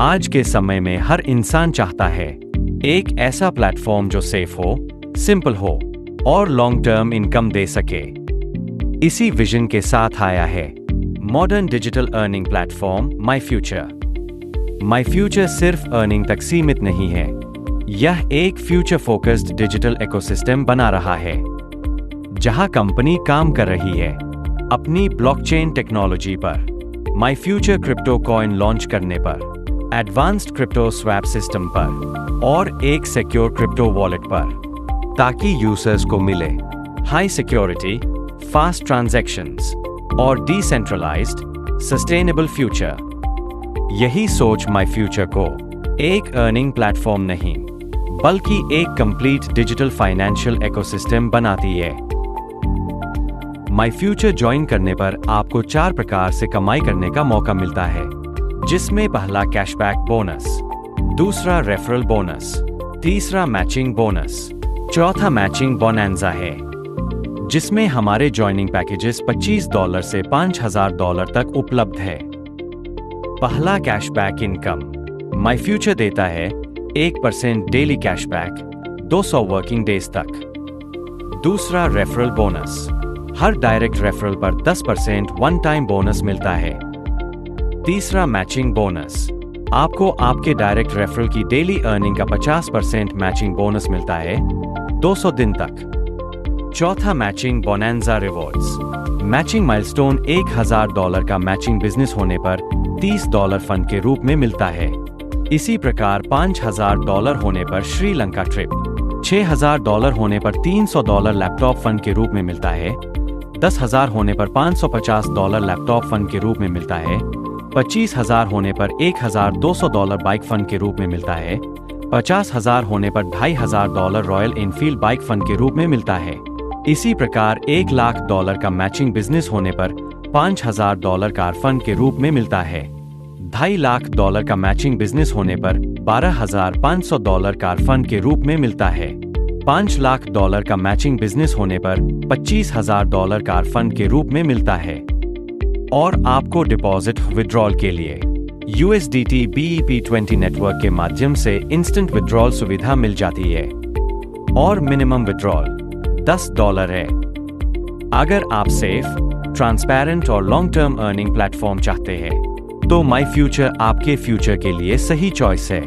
आज के समय में हर इंसान चाहता है एक ऐसा प्लेटफॉर्म जो सेफ हो, सिंपल हो और लॉन्ग टर्म इनकम दे सके। इसी विजन के साथ आया है modern digital earning platform my future. My future सिर्फ अर्निंग तक सीमित नहीं है, यह एक फ्यूचर फोकस्ड डिजिटल इकोसिस्टम बना रहा है जहां कंपनी काम कर रही है अपनी ब्लॉकचेन टेक्नोलॉजी पर, my future crypto coin launch करने पर, एडवांस्ड क्रिप्टो स्वैप सिस्टम पर और एक सिक्योर क्रिप्टो वॉलेट पर, ताकि यूजर्स को मिले हाई सिक्योरिटी, फास्ट ट्रांजैक्शंस और डिसेंट्रलाइज्ड सस्टेनेबल फ्यूचर। यही सोच माई फ्यूचर को एक अर्निंग प्लेटफॉर्म नहीं बल्कि एक कंप्लीट डिजिटल फाइनेंशियल इकोसिस्टम बनाती है। माई फ्यूचर ज्वाइन करने पर आपको 4 प्रकार से कमाई करने का मौका मिलता है, जिसमें पहला कैशबैक बोनस, दूसरा रेफरल बोनस, तीसरा मैचिंग बोनस, चौथा मैचिंग बोनैंजा है, जिसमें हमारे ज्वाइनिंग पैकेजेस $25 से $5,000 तक उपलब्ध है। पहला कैशबैक इनकम माई फ्यूचर देता है 1% डेली कैशबैक 200 वर्किंग डेज तक। दूसरा रेफरल बोनस, हर डायरेक्ट रेफरल पर 10% वन टाइम बोनस मिलता है। तीसरा मैचिंग बोनस, आपको आपके डायरेक्ट रेफरल की डेली अर्निंग का 50% मैचिंग बोनस मिलता है 200 दिन तक। चौथा मैचिंग बोनैंजा रिवॉर्ड्स, मैचिंग माइलस्टोन $1,000 का मैचिंग बिजनेस होने पर $30 फंड के रूप में मिलता है। इसी प्रकार $5,000 होने पर श्रीलंका ट्रिप, $6,000 होने पर $300 लैपटॉप फंड के रूप में मिलता है, 10,000 होने पर $550 लैपटॉप फंड के रूप में मिलता है, 25,000 होने पर $1,200 बाइक फंड के रूप में मिलता है, 50,000 होने पर $2,500 रॉयल एनफील्ड बाइक फंड के रूप में मिलता है। इसी प्रकार $1,00,000 का मैचिंग बिजनेस होने पर $5,000 कार फंड के रूप में मिलता है। $2,50,000 का मैचिंग बिजनेस होने पर $12,500 कार फंड के रूप में मिलता है। $5,00,000 का मैचिंग बिजनेस होने पर $25,000 कार फंड के रूप में मिलता है। और आपको डिपॉजिट विड्रॉल के लिए USDT BEP20 नेटवर्क के माध्यम से इंस्टेंट विड्रॉल सुविधा मिल जाती है और मिनिमम विड्रॉल $10 है। अगर आप सेफ, ट्रांसपेरेंट और लॉन्ग टर्म अर्निंग प्लेटफॉर्म चाहते हैं तो माई फ्यूचर आपके फ्यूचर के लिए सही चॉइस है।